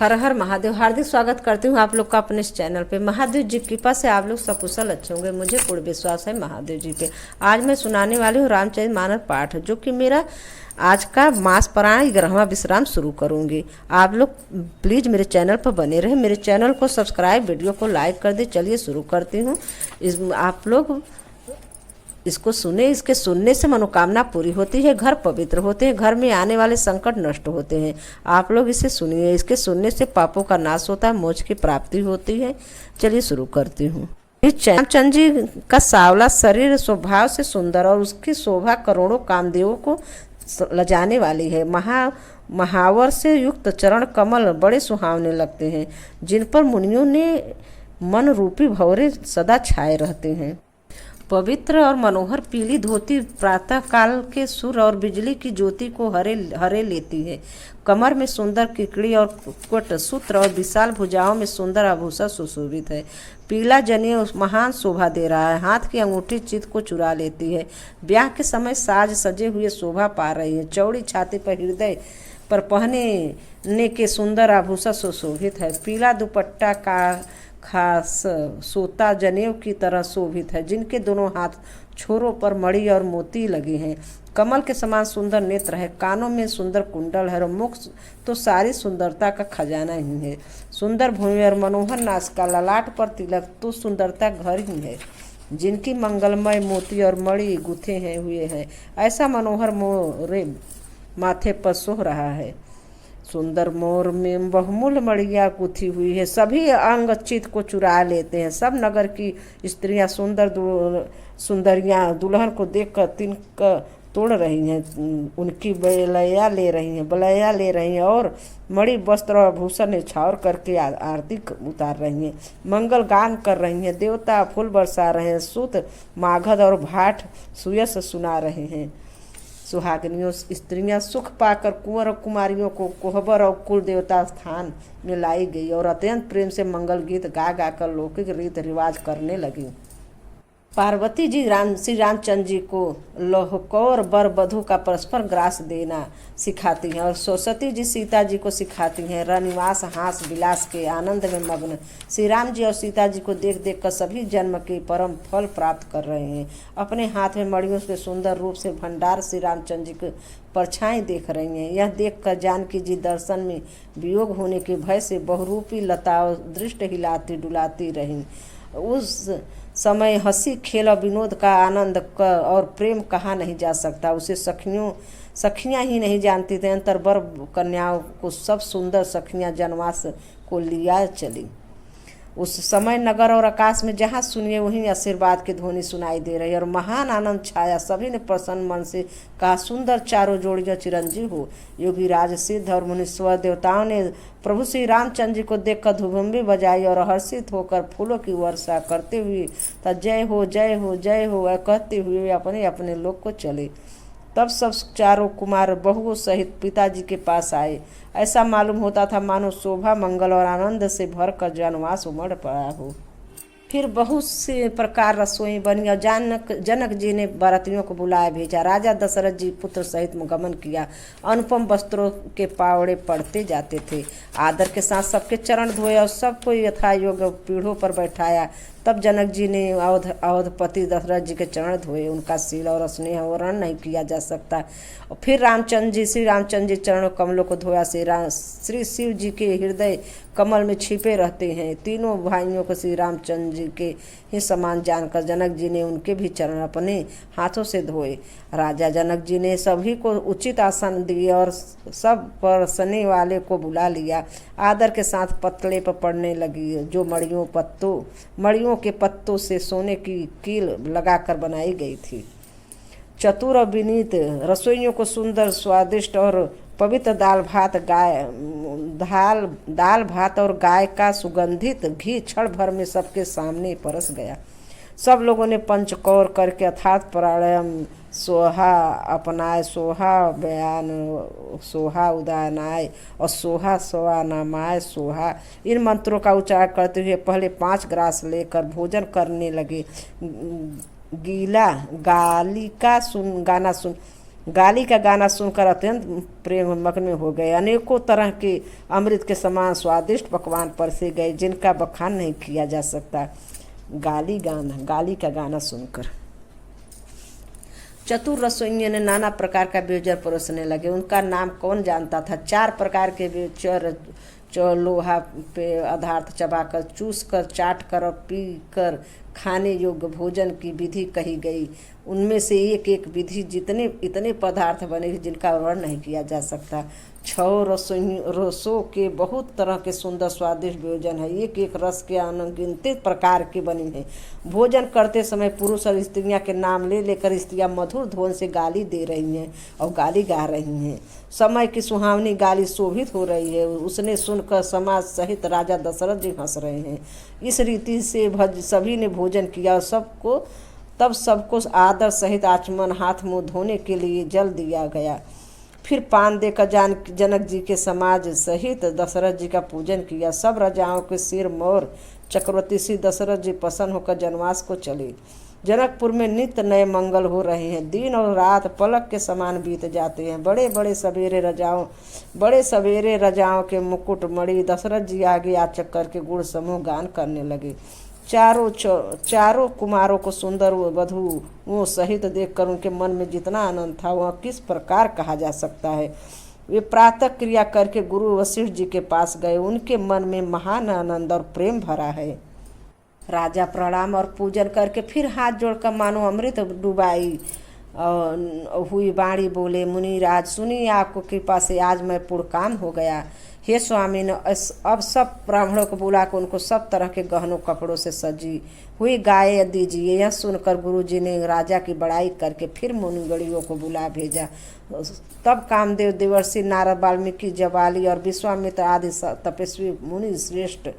हर हर महादेव। हार्दिक स्वागत करती हूँ आप लोग का अपने इस चैनल पे। महादेव जी की कृपा से आप लोग सकुशल अच्छे होंगे, मुझे पूर्ण विश्वास है महादेव जी पे। आज मैं सुनाने वाली हूँ रामचरितमानस पाठ, जो कि मेरा आज का मास पुराण 11वां विश्राम शुरू करूँगी। आप लोग प्लीज़ मेरे चैनल पर बने रहे, मेरे चैनल को सब्सक्राइब, वीडियो को लाइक कर दे। चलिए शुरू करती हूँ। आप लोग इसको सुने, इसके सुनने से मनोकामना पूरी होती है, घर पवित्र होते हैं, घर में आने वाले संकट नष्ट होते हैं। आप लोग इसे सुनिए, इसके सुनने से पापों का नाश होता है, मोक्ष की प्राप्ति होती है। चलिए शुरू करती हूँ। रामचंद्र जी का सांवला शरीर स्वभाव से सुंदर और उसकी शोभा करोड़ों कामदेवों को लजाने वाली है। महावर से युक्त चरण कमल बड़े सुहावने लगते हैं, जिन पर मुनियों ने मन रूपी भंवरे सदा छाए रहते हैं। पवित्र और मनोहर पीली धोती प्रातः काल के सूर्य और बिजली की ज्योति को हरे लेती है। कमर में सुंदर किकड़ी और कुट सूत्र और विशाल भुजाओं में सुंदर आभूषण सुशोभित है। पीला जनेऊ महान शोभा दे रहा है। हाथ की अंगूठी चित्त को चुरा लेती है। ब्याह के समय साज सजे हुए शोभा पा रही है। चौड़ी छाती पर हृदय पर पहनने के सुंदर आभूषण सुशोभित है। पीला दुपट्टा का खास सोता जनेऊ की तरह शोभित है, जिनके दोनों हाथ छोरों पर मणि और मोती लगे हैं। कमल के समान सुंदर नेत्र है, कानों में सुंदर कुंडल है और मुख तो सारी सुंदरता का खजाना ही है। सुंदर भूमि और मनोहर नासिका, ललाट पर तिलक तो सुंदरता घर ही है, जिनकी मंगलमय मोती और मणि गुथे हैं हुए हैं। ऐसा मनोहर मोरे माथे पर सोह रहा है। सुंदर मोर में बहुमूल्य मणियाँ गुथी हुई है, सभी अंग चित्त को चुरा लेते हैं। सब नगर की स्त्रियां सुंदरियां दुल्हन को देखकर तिनक तोड़ रही हैं, उनकी बलैया ले रही हैं और मणि वस्त्र और आभूषण निछावर करके आरती उतार रही हैं, मंगल गान कर रही हैं। देवता फूल बरसा रहे हैं, सूत मागध और भाट सुयस सुना रहे हैं। सुहागिनियों स्त्रियां सुख पाकर कुंवर और कुमारियों को कोहबर और कुल देवता स्थान में लाई गई और अत्यंत प्रेम से मंगल गीत गा गाकर लौकिक रीत रिवाज करने लगी। पार्वती जी श्री रामचंद्र जी को लोहकौर वर वधू का परस्पर ग्रास देना सिखाती हैं और सरस्वती जी सीता जी को सिखाती हैं रनिवास हास विलास के आनंद में मग्न। श्री राम जी और सीता जी को देख देख कर सभी जन्म के परम फल प्राप्त कर रहे हैं। अपने हाथ में मणियों के सुंदर रूप से भंडार श्री रामचंद्र जी की परछाई देख रही हैं। यह देखकर जानकी जी दर्शन में वियोग होने के भय से बहुरूपी लताओं दृष्ट हिलाती डुलाती रहीं। उस समय हंसी खेल और विनोद का आनंद और प्रेम कहा नहीं जा सकता। उसे सखियाँ ही नहीं जानती थे। अंतर्बर कन्याओं को सब सुंदर सखियाँ जनवास को लिया चली। उस समय नगर और आकाश में जहाँ सुनिए वहीं आशीर्वाद की ध्वनि सुनाई दे रही और महान आनंद छाया। सभी ने प्रसन्न मन से कहा, सुंदर चारों जोड़ियां चिरंजीव हो। योगी राज सिद्ध और मुनीश्वर देवताओं ने प्रभु श्री रामचंद्र जी को देखकर धुबुम्बी बजाई और हर्षित होकर फूलों की वर्षा करते हुए जय हो जय हो जय हो कहते हुए अपने अपने लोक को चले। तब सब चारों कुमार बहुओं सहित पिताजी के पास आए। ऐसा मालूम होता था मानो शोभा मंगल और आनंद से भरकर जनवास उमड़ पड़ा हो। फिर बहुत से प्रकार रसोई बनी और जनक जी ने बारातियों को बुलाया भेजा। राजा दशरथ जी पुत्र सहित गमन किया। अनुपम वस्त्रों के पावड़े पड़ते जाते थे। आदर के साथ सबके चरण धोए और सबको यथा योग्य पीढ़ों पर बैठाया। तब जनक जी ने अवधपति दशरथ जी के चरण धोए। उनका शील और स्नेह वर्णन नहीं किया जा सकता। फिर श्री रामचंद्र जी चरणों कमलों को धोया। श्री शिव जी के हृदय कमल में छिपे रहते हैं। तीनों भाइयों को श्री रामचंद्र जी के ही समान जानकर जनक जी ने उनके भी चरण अपने हाथों से धोए। राजा जनक जी ने सभी को उचित आसन दिए और सब परसने वाले को बुला लिया। आदर के साथ पतले पर पड़ने लगी, जो मड़ियों के पत्तों से सोने की कील लगाकर बनाई गई थी। चतुर और विनीत रसोइयों को सुंदर स्वादिष्ट और पवित्र दाल भात और गाय का सुगंधित घी क्षण भर में सबके सामने परस गया। सब लोगों ने पंचकौर करके अर्थात प्राणायाम सोहा अपनाए, सोहा बयान, सोहा उदानाय और सोहा सोआनामाय सोहा, इन मंत्रों का उच्चारण करते हुए पहले 5 ग्रास लेकर भोजन करने लगे। गाना सुन गाली का गाना सुनकर अत्यंत प्रेम मग्न में हो गए। अनेकों तरह के अमृत के समान स्वादिष्ट पकवान परसे गए जिनका बखान नहीं किया जा सकता। गाली का गाना सुनकर चतुर रसोइयों ने नाना प्रकार का व्यंजन परोसने लगे। उनका नाम कौन जानता था। 4 प्रकार के लोहा पे पदार्थ चबाकर, चूस कर, चाट कर और पी कर खाने योग्य भोजन की विधि कही गई। उनमें से एक एक विधि इतने पदार्थ बने जिनका वर्णन नहीं किया जा सकता। 6 रसों के बहुत तरह के सुंदर स्वादिष्ट व्यंजन है। एक एक रस के अनगिनत प्रकार के बने हैं। भोजन करते समय पुरुष और स्त्रियां के नाम ले लेकर स्त्रियां मधुर ध्वन से गाली दे रही हैं और गाली गा रही हैं। समय की सुहावनी गाली शोभित हो रही है। उसने सुनकर समाज सहित राजा दशरथ जी हंस रहे हैं। इस रीति से सभी ने भोजन किया और तब सबको आदर सहित आचमन, हाथ मुंह धोने के लिए जल दिया गया। फिर पान देकर जनक जी के समाज सहित दशरथ जी का पूजन किया। सब राजाओं के सिर मोर चक्रवर्ती श्री दशरथ जी प्रसन्न होकर जनवास को चले। जनकपुर में नित्य नए मंगल हो रहे हैं। दिन और रात पलक के समान बीत जाते हैं। बड़े सवेरे राजाओं के मुकुट मणि दशरथ जी आगे याचक करके गुण समूह गान करने लगे। चारों कुमारों को सुंदर वधुओं सहित देखकर उनके मन में जितना आनंद था वह किस प्रकार कहा जा सकता है। वे प्रातः क्रिया करके गुरु वशिष्ठ जी के पास गए। उनके मन में महान आनंद और प्रेम भरा है। राजा प्रणाम और पूजन करके फिर हाथ जोड़कर मानो अमृत डुबाई हुई बाणी बोले, मुनिराज सुनिए, आपको कृपा से आज मैं पूर्ण काम हो गया। हे स्वामी ने अब सब ब्राह्मणों को बुला कर उनको सब तरह के गहनों कपड़ों से सजी हुई गाय दीजिए। यह सुनकर गुरुजी ने राजा की बड़ाई करके फिर मुनिगणियों को बुला भेजा। तब कामदेव, देवर्षि नारद, वाल्मीकि, जबाली और विश्वामित्र आदि तपस्वी मुनि श्रेष्ठ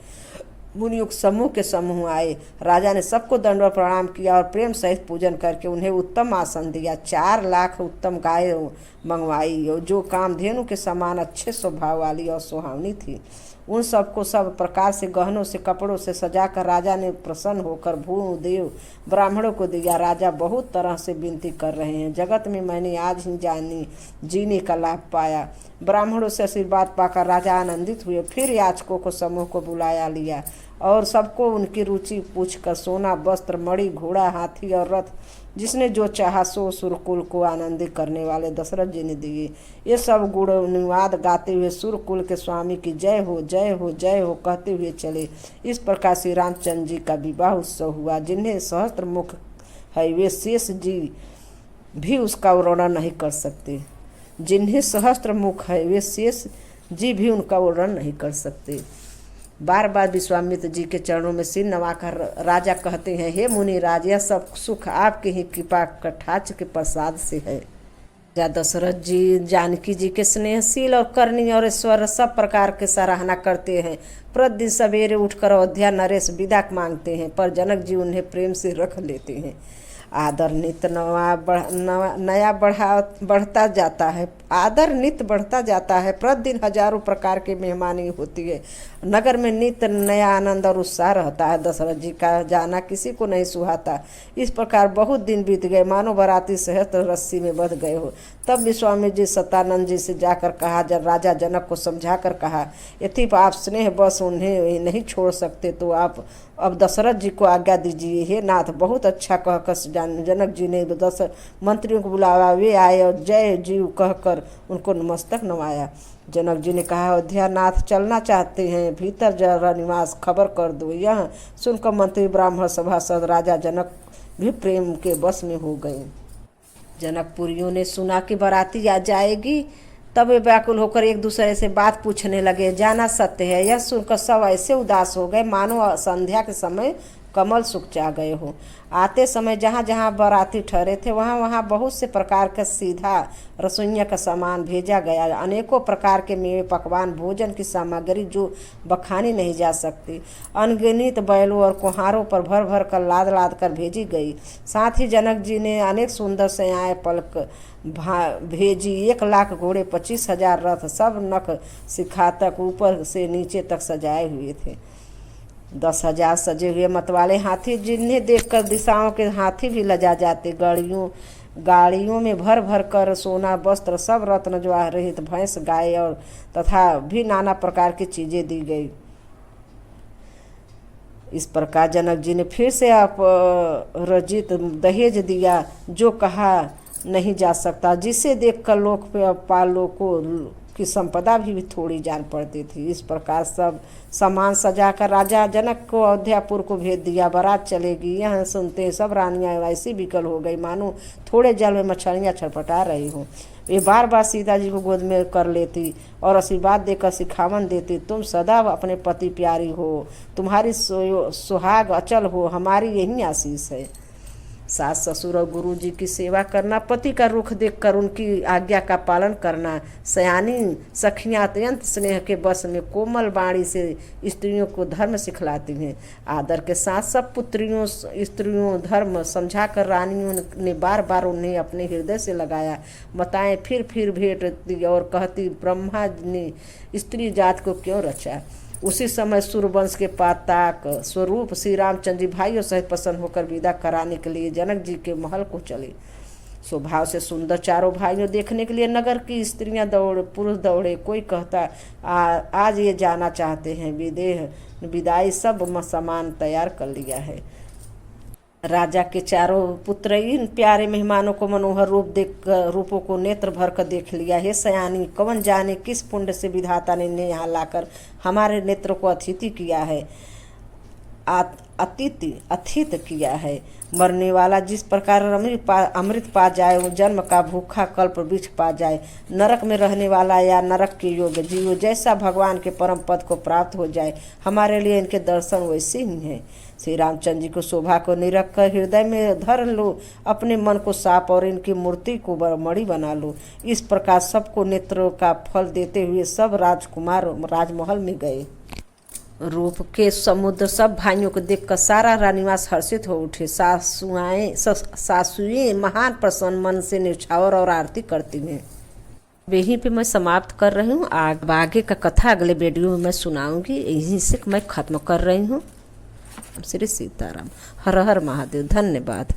मुनियों समूह के समूह आए। राजा ने सबको दंडवत प्रणाम किया और प्रेम सहित पूजन करके उन्हें उत्तम आसन दिया। 4 लाख उत्तम गाय मंगवाई जो कामधेनु के समान अच्छे स्वभाव वाली और सुहावनी थी। उन सबको सब प्रकार से गहनों से कपड़ों से सजाकर राजा ने प्रसन्न होकर भूदेव ब्राह्मणों को दिया। राजा बहुत तरह से विनती कर रहे हैं, जगत में मैंने आज ही जीने का लाभ पाया। ब्राह्मणों से आशीर्वाद पाकर राजा आनंदित हुए। फिर याचकों को समूह को बुलाया लिया और सबको उनकी रुचि पूछकर सोना, वस्त्र, मणि, घोड़ा, हाथी और रथ जिसने जो चाहा सो सुरकुल को आनंदित करने वाले दशरथ जी ने दिए। ये सब गुण निवाद गाते हुए सुरकुल के स्वामी की जय हो, जय हो, जय हो कहते हुए चले। इस प्रकार श्री रामचंद्र जी का विवाह उत्सव हुआ। जिन्हें सहस्त्र मुख है वे शेष जी भी उसका वर्णन नहीं कर सकते। जिन्हें सहस्त्र मुख है वे शेष जी भी उनका वर्णन नहीं कर सकते। बार बार विश्वामित्र जी के चरणों में सिर नवाकर राजा कहते हैं, हे मुनिराज, यह सब सुख आपके ही कृपा कटाक्ष के प्रसाद से है। राजा दशरथ जी जानकी जी के स्नेहशील और करनी और ईश्वर सब प्रकार के सराहना करते हैं। प्रतिदिन सवेरे उठकर अयोध्या नरेश विदा मांगते हैं, पर जनक जी उन्हें प्रेम से रख लेते हैं। आदर नित्य बढ़ता जाता है। आदर नित्य बढ़ता जाता है। प्रतिदिन हजारों प्रकार की मेहमानी होती है। नगर में नित्य नया आनंद और उत्साह रहता है। दशरथ जी का जाना किसी को नहीं सुहाता। इस प्रकार बहुत दिन बीत गए, मानो बराती सहस्त्र रस्सी में बंध गए हो। तब विश्वामित्र जी सतानंद जी से जाकर कहा, राजा जनक को समझा कर कहा, यदि आप स्नेह बस उन्हें नहीं छोड़ सकते तो आप अब दशरथ जी को आज्ञा दीजिए। हे नाथ, बहुत अच्छा कहकर जनक जी ने 10 मंत्रियों को बुलावा। वे आए और जय जीव कहकर उनको नमस्तक नवाया। जनक जी ने कहा, अयोध्या नाथ चलना चाहते हैं, भीतर जरा निवास खबर कर दो। यह सुनकर मंत्री, ब्राह्मण, सभासद, राजा जनक भी प्रेम के बस में हो गए। जनकपुरियों ने सुना कि बाराती आ जाएगी, तब वे व्याकुल होकर एक दूसरे से बात पूछने लगे। जाना सत्य है। यह सुनकर सब ऐसे उदास हो गए मानो संध्या के समय कमल सूख जा गए हो। आते समय जहाँ जहाँ बाराती ठहरे थे वहाँ वहाँ बहुत से प्रकार का सीधा रसोइया का सामान भेजा गया। अनेकों प्रकार के मेवे, पकवान, भोजन की सामग्री जो बखानी नहीं जा सकती अनगिनत बैलों और कुम्हारों पर भर भर कर लाद कर भेजी गई। साथ ही जनक जी ने अनेक सुंदर सयाएं पलक भेजी। 1 लाख घोड़े, 25,000 रथ, सब नख शिखा तक ऊपर से नीचे तक सजाए हुए थे। 10,000 सजे हुए मतवाले हाथी, जिन्हें देखकर दिशाओं के हाथी भी लजा जाते। गाड़ियों गाड़ियों में भर भर कर सोना वस्त्र सब रत्न जवाहर रहित भैंस गाय और तथा भी नाना प्रकार की चीजें दी गई। इस प्रकार जनक जी ने फिर से अपरजित दहेज दिया, जो कहा नहीं जा सकता, जिसे देखकर लोकपालों को की संपदा भी थोड़ी जान पड़ती थी। इस प्रकार सब सामान सजाकर राजा जनक को अयोध्यापुर को भेज दिया। बारात चलेगी, यह सुनते सब रानियां ऐसी विकल हो गई मानो थोड़े जल में मछलियां छटपटा रही हों। वे बार बार सीता जी को गोद में कर लेती और आशीर्वाद देकर सिखावन देती, तुम सदा अपने पति प्यारी हो, तुम्हारी सुहाग अचल हो, हमारी यही आशीष है। सास ससुर और गुरु जी की सेवा करना, पति का रुख देखकर उनकी आज्ञा का पालन करना, सयानी सखियां अत्यंत स्नेह के बस में कोमल बाणी से स्त्रियों को धर्म सिखलाती हैं। आदर के साथ सब स्त्रियों धर्म समझाकर रानियों ने बार बार उन्हें अपने हृदय से लगाया। माताएं फिर भेंट दी और कहती, ब्रह्मा ने स्त्री जात को क्यों रचा। उसी समय सूर्यवंश के पाताक स्वरूप श्री रामचंद्र जी भाइयों सहित प्रसन्न होकर विदा कराने के लिए जनक जी के महल को चले। स्वभाव से सुंदर चारों भाइयों देखने के लिए नगर की स्त्रियां दौड़े, पुरुष दौड़े। कोई कहता आज ये जाना चाहते हैं, विदाई सब सामान तैयार कर लिया है। राजा के चारों पुत्र इन प्यारे मेहमानों को मनोहर रूपों को नेत्र भर कर देख लिया। हे सयानी, कौन जाने किस पुण्य से विधाता ने यहाँ लाकर हमारे नेत्र को अतिथि किया है, अतिथ किया है। मरने वाला जिस प्रकार अमृत पा जाए, वो जन्म का भूखा कल्प वृक्ष पा जाए। नरक में रहने वाला या नरक के योग्य जीव जैसा भगवान के परम पद को प्राप्त हो जाए, हमारे लिए इनके दर्शन वैसे ही हैं। श्री रामचंद्र जी को शोभा को निरख कर हृदय में धर लो, अपने मन को साफ और इनकी मूर्ति को मणि बना लो। इस प्रकार सबको नेत्रों का फल देते हुए सब राजकुमार राजमहल में गए। रूप के समुद्र सब भाइयों को देखकर सारा रानीवास हर्षित हो उठे। सासुएं महान प्रसन्न मन से न्यौछावर और आरती करती हैं। यहीं पे मैं समाप्त कर रही हूँ। आगे का कथा अगले वीडियो में मैं सुनाऊंगी। यहीं से मैं खत्म कर रही हूँ। श्री सीताराम। हर हर महादेव। धन्यवाद।